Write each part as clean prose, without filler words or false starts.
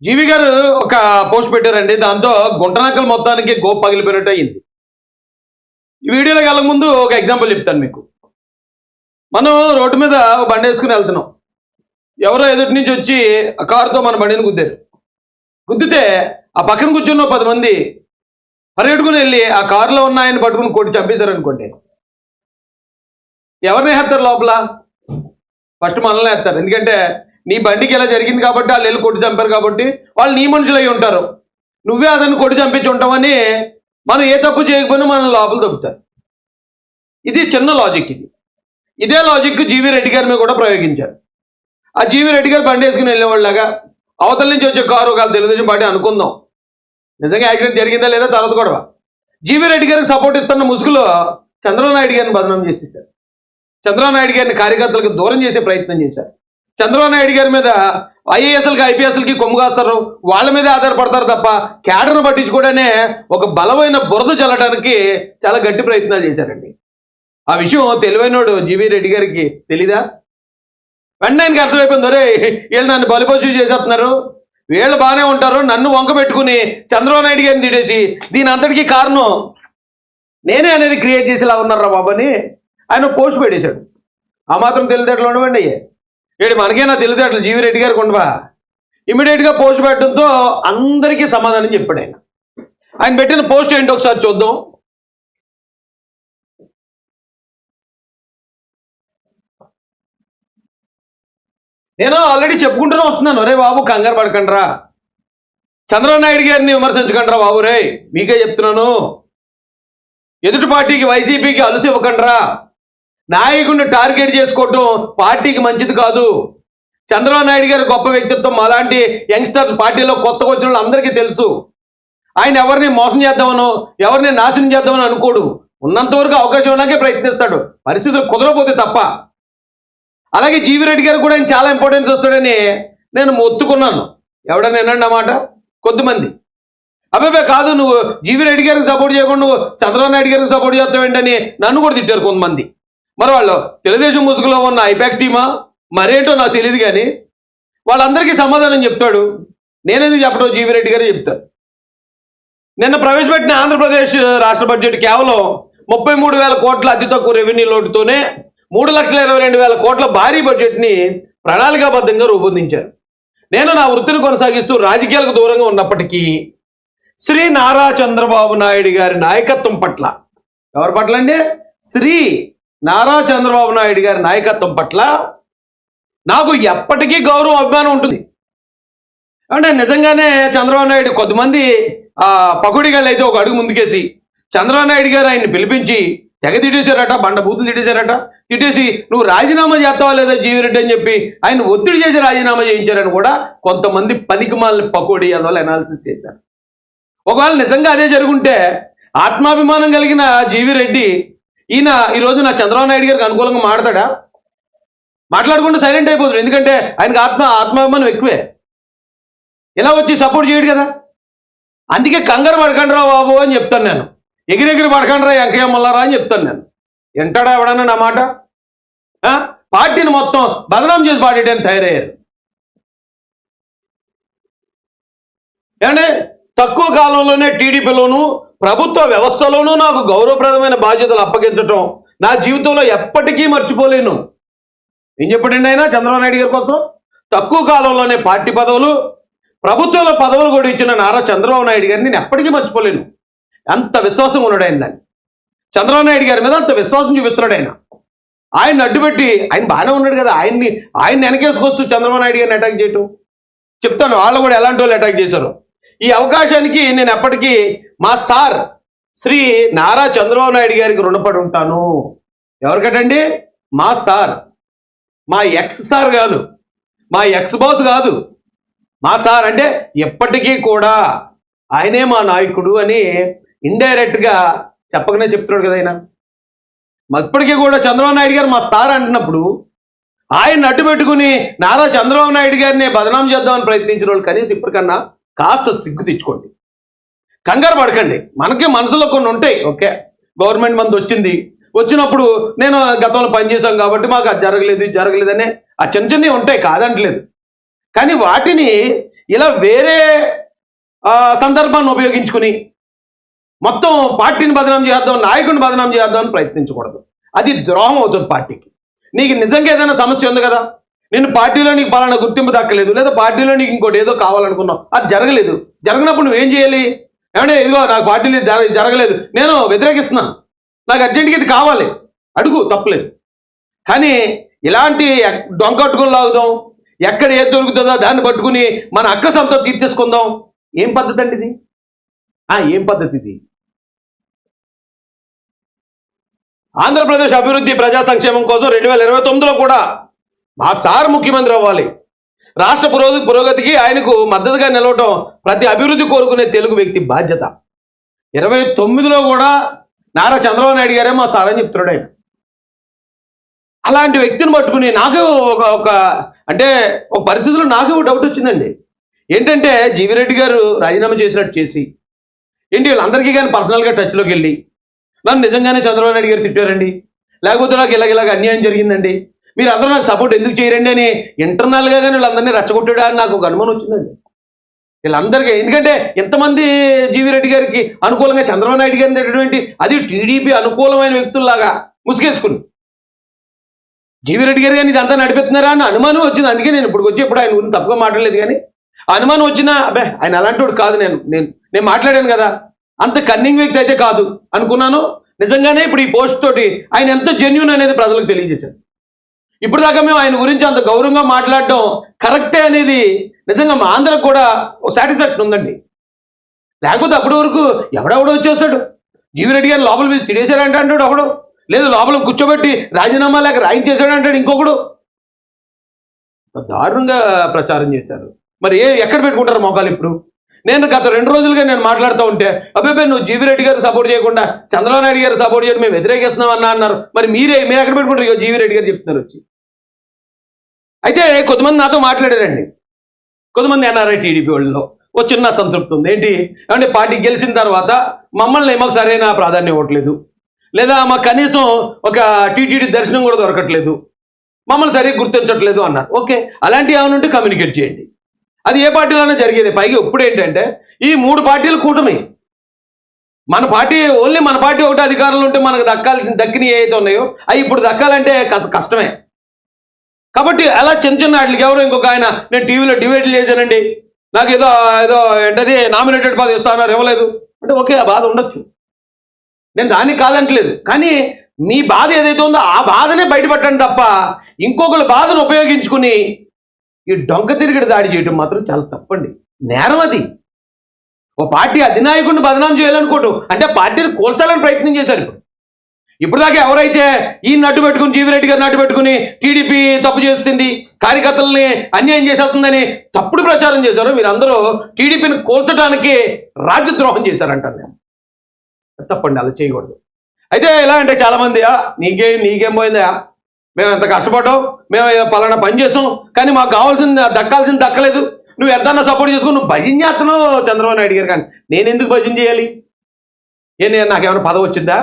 జీవి గారు ఒక పోస్ట్ పెట్టారండి. దాంతో గుంటనక్కల మొత్తానికి గోప్ పగిలిపోయినట్టు అయింది. ఈ వీడియోలోకి వెళ్ళక ముందు ఒక ఎగ్జాంపుల్ చెప్తాను మీకు. మనం రోడ్డు మీద బండి వేసుకుని వెళ్తున్నాం. ఎవరో ఎదుటి నుంచి వచ్చి ఆ కారుతో మన బండిని గుద్దారు. గుద్దితే ఆ పక్కన కూర్చున్న 10 మంది పరిగెట్టుకుని వెళ్ళి ఆ కారులో ఉన్న ఆయన పట్టుకుని కొట్టి చంపేశారు అనుకోండి. ఎవరిని వేస్తారు లోపల? ఫస్ట్ మనల్ని వేస్తారు. ఎందుకంటే నీ బండికి ఇలా జరిగింది కాబట్టి వాళ్ళు వెళ్ళి కొట్టి చంపారు కాబట్టి వాళ్ళు నీ మనుషులు అయి ఉంటారు. నువ్వే అతన్ని కొట్టి చంపించి ఉంటామని మనం ఏ తప్పు చేయకపోయినా మనం లోపల దొబ్బుతారు. ఇది చిన్న లాజిక్. ఇదే లాజిక్ జీవీ రెడ్డి గారి మీద కూడా ప్రయోగించారు. ఆ జీవీ రెడ్డి గారు బండి వేసుకుని వెళ్ళేవాళ్ళగా అవతల నుంచి వచ్చే కారు ఒక తెలుగుదేశం పార్టీ అనుకుందాం, నిజంగా యాక్సిడెంట్ జరిగిందా లేదా తర్వాత కూడా జీవీ రెడ్డి గారికి సపోర్ట్ ఇస్తున్న ముసుగులో చంద్రబాబు నాయుడు గారిని బదనాం చేసేసారు. చంద్రబాబు నాయుడు గారిని కార్యకర్తలకు దూరం చేసే ప్రయత్నం చేశారు. చంద్రబాబు నాయుడు గారి మీద ఐఏఎస్ఎల్కి ఐపీఎస్ఎల్కి కొమ్ము కాస్తారు, వాళ్ళ మీదే ఆధారపడతారు తప్ప క్యాడర్ను పట్టించుకోవడానే ఒక బలమైన బురద చల్లడానికి చాలా గట్టి ప్రయత్నాలు చేశారండి. ఆ విషయం తెలివైనోడు జీవీ రెడ్డి గారికి తెలీదా? వెంటనే ఆయనకి అర్థమైపోయింది, ఒరే వీళ్ళు నన్ను బలిపశు చేసేస్తున్నారు, వీళ్ళు బాగానే ఉంటారు, నన్ను వంక పెట్టుకుని చంద్రబాబు నాయుడు గారిని తిట్టేసి దీని అంతటికీ కారణం నేనే అనేది క్రియేట్ చేసేలా ఉన్నారా బాబు అని ఆయన పోస్ట్ పెట్టేశాడు. ఆ మాత్రం తెలివితేటలు ఉండవండి అయ్యే. ఏడు మనకేనా తెలివితేటలు జీవీ రెడ్డి గారికి ఉండవా? ఇమీడియట్గా పోస్ట్ పెట్టడంతో అందరికీ సమాధానం చెప్పాడు ఆయన. ఆయన పెట్టిన పోస్ట్ ఏంటో ఒకసారి చూద్దాం. నేను ఆల్రెడీ చెప్పుకుంటూనే వస్తున్నాను, రే బాబు కంగారు పడకండ్రా, చంద్రబాబు నాయుడు గారిని విమర్శించకండ్రా బాబు, రే మీకే చెప్తున్నాను, ఎదుటి పార్టీకి వైసీపీకి అలుసు ఇవ్వకండ్రా, నాయకుడిని టార్గెట్ చేసుకోవటం పార్టీకి మంచిది కాదు. చంద్రబాబు నాయుడు గారి గొప్ప వ్యక్తిత్వం అలాంటి యంగ్స్టర్స్ పార్టీలో కొత్తగా వచ్చిన వాళ్ళు అందరికీ తెలుసు. ఆయన ఎవరిని మోసం చేద్దామనో ఎవరిని నాశనం చేద్దామని అనుకోడు, ఉన్నంతవరకు అవకాశం ఇవ్వడానికే ప్రయత్నిస్తాడు, పరిస్థితులు కుదరపోతే తప్ప. అలాగే జీవీ రెడ్డి గారు కూడా ఆయన చాలా ఇంపార్టెన్స్ వస్తాడని నేను మొత్తుకున్నాను. ఎవడన్నా వినండి అన్నమాట కొద్దిమంది. అబ్బాయి కాదు, నువ్వు జీవీ రెడ్డి గారికి సపోర్ట్ చేయకుండా నువ్వు చంద్రబాబు నాయుడు గారికి సపోర్ట్ చేస్తావేంటని నన్ను కూడా తిట్టారు కొంతమంది. మరి వాళ్ళు తెలుగుదేశం ముసుగులో ఉన్న ఐపాక్ టీమా మరేంటో నాకు తెలియదు, కానీ వాళ్ళందరికీ సమాధానం చెప్తాడు. నేనేది చెప్పడం జీవీ రెడ్డి గారే చెప్తారు. నిన్న ప్రవేశపెట్టిన ఆంధ్రప్రదేశ్ రాష్ట్ర బడ్జెట్ కేవలం 33,000 కోట్ల అతి తక్కువ రెవెన్యూ లోటుతోనే 3,22,000 కోట్ల భారీ బడ్జెట్ని ప్రణాళికాబద్ధంగా రూపొందించారు. నేను నా వృత్తిని కొనసాగిస్తూ రాజకీయాలకు దూరంగా ఉన్నప్పటికీ శ్రీ నారా చంద్రబాబు నాయుడు గారి నాయకత్వం పట్ల, ఎవరి పట్ల అండి? శ్రీ నారా చంద్రబాబు నాయుడు గారి నాయకత్వం పట్ల నాకు ఎప్పటికీ గౌరవం అభిమానం ఉంటుంది. అంటే నిజంగానే చంద్రబాబు నాయుడు కొద్దిమంది పకోడీగాళ్ళు అయితే ఒక అడుగు ముందుకేసి చంద్రబాబు నాయుడు గారు ఆయన్ని పిలిపించి తెగ తిట్టేశారట, బండ బూతులు తిట్టేశారట. తిట్టేసి నువ్వు రాజీనామా చేస్తావా లేదా జీవీ రెడ్డి అని చెప్పి ఆయన ఒత్తిడి చేసి రాజీనామా చేయించారని కూడా కొంతమంది పనికిమాలని పకోడీ అందువల్ల అనాలిసిస్ చేశారు. ఒకవేళ నిజంగా అదే జరుగుంటే ఆత్మాభిమానం కలిగిన జీవీ రెడ్డి ఈయన ఈరోజు నా చంద్రబాబు నాయుడు గారికి అనుకూలంగా మాట్లాడతాడా? మాట్లాడకుండా సైలెంట్ అయిపోతాడు. ఎందుకంటే ఆయనకి ఆత్మాభిమానం ఎక్కువే. ఇలా వచ్చి సపోర్ట్ చేయడు కదా. అందుకే కంగారు పడకండి రా బాబు అని చెప్తాను నేను. ఎగిరెగిరి పడకండి రా వెంకయ్య మల్లారా అని చెప్తాను నేను. ఎంటాడా ఎవడన్నా నా మాట? పార్టీని మొత్తం బదనాం చేసి పాడేయడానికి తయారయ్యారు. ఏమంటే తక్కువ కాలంలోనే టీడీపీలోనూ ప్రభుత్వ వ్యవస్థలోనూ నాకు గౌరవప్రదమైన బాధ్యతలు అప్పగించటం నా జీవితంలో ఎప్పటికీ మర్చిపోలేను. ఏం చెప్పండి ఆయన చంద్రబాబు నాయుడు గారి కోసం? తక్కువ కాలంలోనే పార్టీ పదవులు, ప్రభుత్వంలో పదవులు కూడా ఇచ్చిన నారా చంద్రబాబు నాయుడు గారిని నేను ఎప్పటికీ మర్చిపోలేను. అంత విశ్వాసం ఉన్నాడు ఆయన. దాన్ని చంద్రబాబు నాయుడు గారి మీద అంత విశ్వాసం చూపిస్తున్నాడు ఆయన. ఆయన అడ్డుపెట్టి ఆయన బాగానే ఉన్నాడు కదా, ఆయన వెనకేసుకొస్తూ చంద్రబాబు నాయుడు గారిని అటాక్ చేయటం చెప్తాను. వాళ్ళు కూడా ఎలాంటి వాళ్ళు అటాక్ చేశారు. ఈ అవకాశానికి నేను ఎప్పటికీ మా సార్ శ్రీ నారా చంద్రబాబు నాయుడు గారికి రుణపడి ఉంటాను. ఎవరికటండి? మా సార్, మా ఎక్స్ సార్ కాదు, మా ఎక్స్ బాస్ కాదు, మా సార్. అంటే ఎప్పటికీ కూడా ఆయనే మా నాయకుడు అని ఇండైరెక్ట్గా చెప్పకనే చెప్తున్నాడు కదా ఆయన. ఇప్పటికీ కూడా చంద్రబాబు నాయుడు గారు మా సార్ అంటున్నప్పుడు ఆయన అడ్డు పెట్టుకుని నారా చంద్రబాబు నాయుడు గారిని బదనాం చేద్దామని ప్రయత్నించిన వాళ్ళు కనీసం ఇప్పటికన్నా కాస్త సిగ్గు తెచ్చుకోండి. కంగారు పడకండి. మనకి మనసులో కొన్ని ఉంటాయి. ఓకే, గవర్నమెంట్ మంది వచ్చినప్పుడు నేను గతంలో పనిచేశాం కాబట్టి మాకు అది జరగలేదనే ఆ చిన్న చిన్నవి ఉంటాయి, కాదంటలేదు. కానీ వాటిని ఇలా వేరే సందర్భాన్ని ఉపయోగించుకుని మొత్తం పార్టీని బదనాం చేద్దాం, నాయకుడిని బదనాం చేద్దాం అని ప్రయత్నించకూడదు. అది ద్రోహం అవుతుంది పార్టీకి. నీకు నిజంగా ఏదైనా సమస్య ఉంది కదా, నేను పార్టీలో నీకు పలానా గుర్తింపు దక్కలేదు, లేదా పార్టీలో నీకు ఇంకోటి ఏదో కావాలనుకున్నావు, అది జరగలేదు. జరగనప్పుడు నువ్వేం చేయాలి? ఏమంటే ఇదిగో నాకు పార్టీలో జరగలేదు, నేను వ్యతిరేకిస్తున్నాను, నాకు అర్జెంట్గా ఇది కావాలి, అడుగు, తప్పలేదు. కానీ ఇలాంటి డొంకట్టుకుని లాగుదాం, ఎక్కడ ఏది దొరుకుతుందో దాన్ని పట్టుకుని మన అక్కసంతో తీర్చేసుకుందాం, ఏం పద్ధతి అండి ఇది? ఏం పద్ధతి ఇది? ఆంధ్రప్రదేశ్ అభివృద్ధి ప్రజా సంక్షేమం కోసం 2029లో కూడా మా సార్ ముఖ్యమంత్రి అవ్వాలి. రాష్ట్ర పురోగతికి ఆయనకు మద్దతుగా నిలవటం ప్రతి అభివృద్ధి కోరుకునే తెలుగు వ్యక్తి బాధ్యత. 29లో కూడా నారా చంద్రబాబు నాయుడు గారే మా సార్ అని చెప్తున్నాడు ఆయన. అలాంటి వ్యక్తిని పట్టుకుని నాకు ఒక పరిస్థితుల్లో నాకు డౌట్ వచ్చిందండి. ఏంటంటే జీవి రెడ్డి గారు రాజీనామా చేసినట్టు చేసి ఏంటి వీళ్ళందరికీ కానీ పర్సనల్గా టచ్లోకి వెళ్ళి నన్ను నిజంగానే చంద్రబాబు నాయుడు గారు తిట్టారండి, లేకపోతే నాకు ఇలాగ అన్యాయం జరిగిందండి, మీరు అందరూ నాకు సపోర్ట్ ఎందుకు చేయరండి అని ఇంటర్నల్గా కానీ వీళ్ళందరినీ రెచ్చగొట్టాడా అని నాకు ఒక అనుమానం వచ్చిందండి వీళ్ళందరికీ. ఎందుకంటే ఎంతమంది జీవి రెడ్డి గారికి అనుకూలంగా చంద్రబాబు నాయుడు గారిని తిట్టటువంటి, అది టీడీపీ అనుకూలమైన వ్యక్తుల్లాగా ముసుగేసుకుని జీవి రెడ్డి గారు కానీ ఇదంతా నడిపిస్తున్నారా అని అనుమానం వచ్చింది. అందుకే నేను ఇప్పుడు ఆయన గురించి తప్పుగా మాట్లాడలేదు. కానీ అనుమానం వచ్చినా ఆయన అలాంటి వాడు కాదు, నేను మాట్లాడాను కదా, అంత కన్నింగ్ వ్యక్తి అయితే కాదు అనుకున్నాను. నిజంగానే ఇప్పుడు ఈ పోస్ట్ తోటి ఆయన ఎంత జెన్యూన్ అనేది ప్రజలకు తెలియజేశారు. ఇప్పుడు దాకా మేము ఆయన గురించి అంత గౌరవంగా మాట్లాడటం కరెక్టే అనేది నిజంగా మా అందరికి కూడా ఒక సాటిస్ఫాక్షన్ ఉందండి. లేకపోతే అప్పటి వరకు ఎవడెవడో వచ్చేస్తాడు, జీవి రెడ్డి గారు లోపల పిలిచి తిడేశాడంటే అంటాడు ఒకడు, లేదు లోపల కూర్చోబెట్టి రాజీనామా లేక రాయించేశాడు అంటాడు ఇంకొకడు. దారుణంగా ప్రచారం చేశారు. మరి ఎక్కడ పెట్టుకుంటారు మోకాలు? ఇప్పుడు నేను గత 2 రోజులుగా నేను మాట్లాడుతూ ఉంటే అబ్బాయి నువ్వు జీవి రెడ్డి గారు సపోర్ట్ చేయకుండా చంద్రబాబు నాయుడు గారు సపోర్ట్ చేయడం మేము వ్యతిరేకిస్తున్నాం అన్నారు. మరి మీరు ఎక్కడ పెట్టుకుంటారు? జీవి రెడ్డి గారు చెప్తున్నారు వచ్చి. అయితే కొంతమంది నాతో మాట్లాడారండి, కొంతమంది ఎన్ఆర్ఐ టీడీపీ వాళ్ళలో ఒక చిన్న అసంతృప్తి ఉంది. ఏంటి అంటే పార్టీ గెలిచిన తర్వాత మమ్మల్ని మాకు సరైన ప్రాధాన్యం ఇవ్వట్లేదు, లేదా మాకు కనీసం ఒక టీటీడీ దర్శనం కూడా దొరకట్లేదు, మమ్మల్ని సరిగ్గా గుర్తించట్లేదు అన్నారు. ఓకే, అలాంటివి ఏమైనా ఉంటే కమ్యూనికేట్ చేయండి. అది ఏ పార్టీలోనే జరిగేది. పైగా ఇప్పుడు ఏంటంటే ఈ 3 పార్టీలు కూటమి, మన పార్టీ ఓన్లీ మన పార్టీ ఒకటి అధికారంలో ఉంటే మనకు దక్కిని ఏవైతే ఉన్నాయో అవి ఇప్పుడు దక్కాలంటే కష్టమే. కాబట్టి అలా చిన్న వాటికి ఎవరో ఇంకొక ఆయన నేను టీవీలో డిబేట్లు చేశానండి, నాకు ఏదో ఏంటది నామినేటెడ్ పదవి ఇస్తానన్నారు, ఇవ్వలేదు అంటే ఓకే, ఆ బాధ ఉండొచ్చు, నేను దాన్ని కాదంటలేదు. కానీ మీ బాధ ఏదైతే ఉందో ఆ బాధనే బయటపట్టండి తప్ప ఇంకొకరి బాధను ఉపయోగించుకుని ఈ డొంక తిరిగిడి దాడి చేయడం మాత్రం చాలా తప్పండి, నేరం అది. ఓ పార్టీ అధినాయకుడిని బదనాం చేయాలనుకోవటం అంటే పార్టీని కూల్చాలని ప్రయత్నం చేశారు. ఇప్పుడు దాకా ఎవరైతే ఈ నట్టు పెట్టుకుని జీవి రెడ్డి గారు నట్టు పెట్టుకుని టీడీపీ తప్పు చేస్తుంది, కార్యకర్తల్ని అన్యాయం చేసేస్తుందని తప్పుడు ప్రచారం చేశారో మీరందరూ టీడీపీని కూల్చడానికి రాజ్యద్రోహం చేశారంటారు. నేను తప్పండి, అలా చేయకూడదు. అయితే ఎలా అంటే చాలామంది నీకేం పోయిందా, మేము ఎంత కష్టపడ్డాం, మేము పలానా పని చేసాం, కానీ మాకు దక్కాల్సింది దక్కలేదు, నువ్వు ఎంతన్నా సపోర్ట్ చేసుకుని నువ్వు భజన చేస్తున్నావు చంద్రబాబు నాయుడు గారు. కానీ నేను ఎందుకు భజన చేయాలి? నాకేమైనా పదవి వచ్చిందా?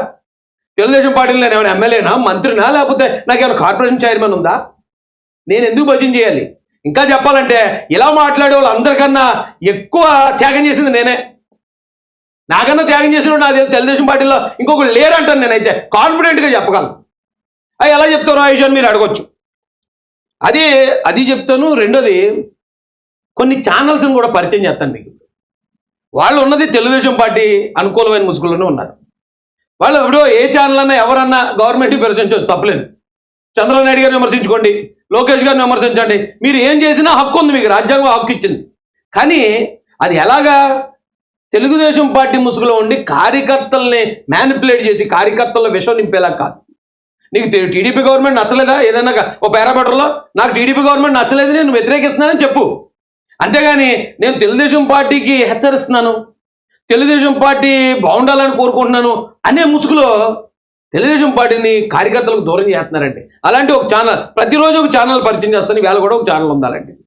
తెలుగుదేశం పార్టీలో నేను ఏమైనా ఎమ్మెల్యేనా, మంత్రినా, లేకపోతే నాకేమైనా కార్పొరేషన్ చైర్మన్ ఉందా? నేను ఎందుకు భజన చేయాలి? ఇంకా చెప్పాలంటే ఇలా మాట్లాడే వాళ్ళు అందరికన్నా ఎక్కువ త్యాగం చేసింది నేనే. నాకన్నా త్యాగం చేసినప్పుడు నాకు తెలుగుదేశం పార్టీలో ఇంకొకరు లేరంటాను. నేనైతే కాన్ఫిడెంట్గా చెప్పగలను. అవి ఎలా చెప్తారో ఆ విషయాన్ని మీరు అడగొచ్చు. అది చెప్తాను. రెండోది, కొన్ని ఛానల్స్ని కూడా పరిచయం చేస్తాను మీకు. వాళ్ళు ఉన్నది తెలుగుదేశం పార్టీ అనుకూలమైన ముసుగుల్లోనే ఉన్నారు. వాళ్ళు ఎప్పుడో ఏ ఛానల్ అన్నా ఎవరన్నా గవర్నమెంట్ విమర్శించవచ్చు, తప్పలేదు. చంద్రబాబు నాయుడు గారిని విమర్శించుకోండి, లోకేష్ గారిని విమర్శించండి, మీరు ఏం చేసినా హక్కు ఉంది, మీకు రాజ్యాంగం హక్కు ఇచ్చింది. కానీ అది ఎలాగా తెలుగుదేశం పార్టీ ముసుగులో ఉండి కార్యకర్తల్ని మ్యానిపులేట్ చేసి కార్యకర్తల్లో విషం నింపేలా కాదు. నీకు టీడీపీ గవర్నమెంట్ నచ్చలేదా? ఏదన్నా ఓ పారామీటర్లో నాకు టీడీపీ గవర్నమెంట్ నచ్చలేదు, నేను వ్యతిరేకిస్తున్నానని చెప్పు. అంతేగాని నేను తెలుగుదేశం పార్టీకి హెచ్చరిస్తున్నాను, తెలుగుదేశం పార్టీ బాగుండాలని కోరుకుంటున్నాను అనే ముసుగులో తెలుగుదేశం పార్టీని కార్యకర్తలకు దూరం చేస్తున్నారండి. అలాంటి ఒక ఛానల్ ప్రతిరోజు ఒక ఛానల్ పరిచయం చేస్తాను. వేళ కూడా ఒక ఛానల్ ఉండాలండి.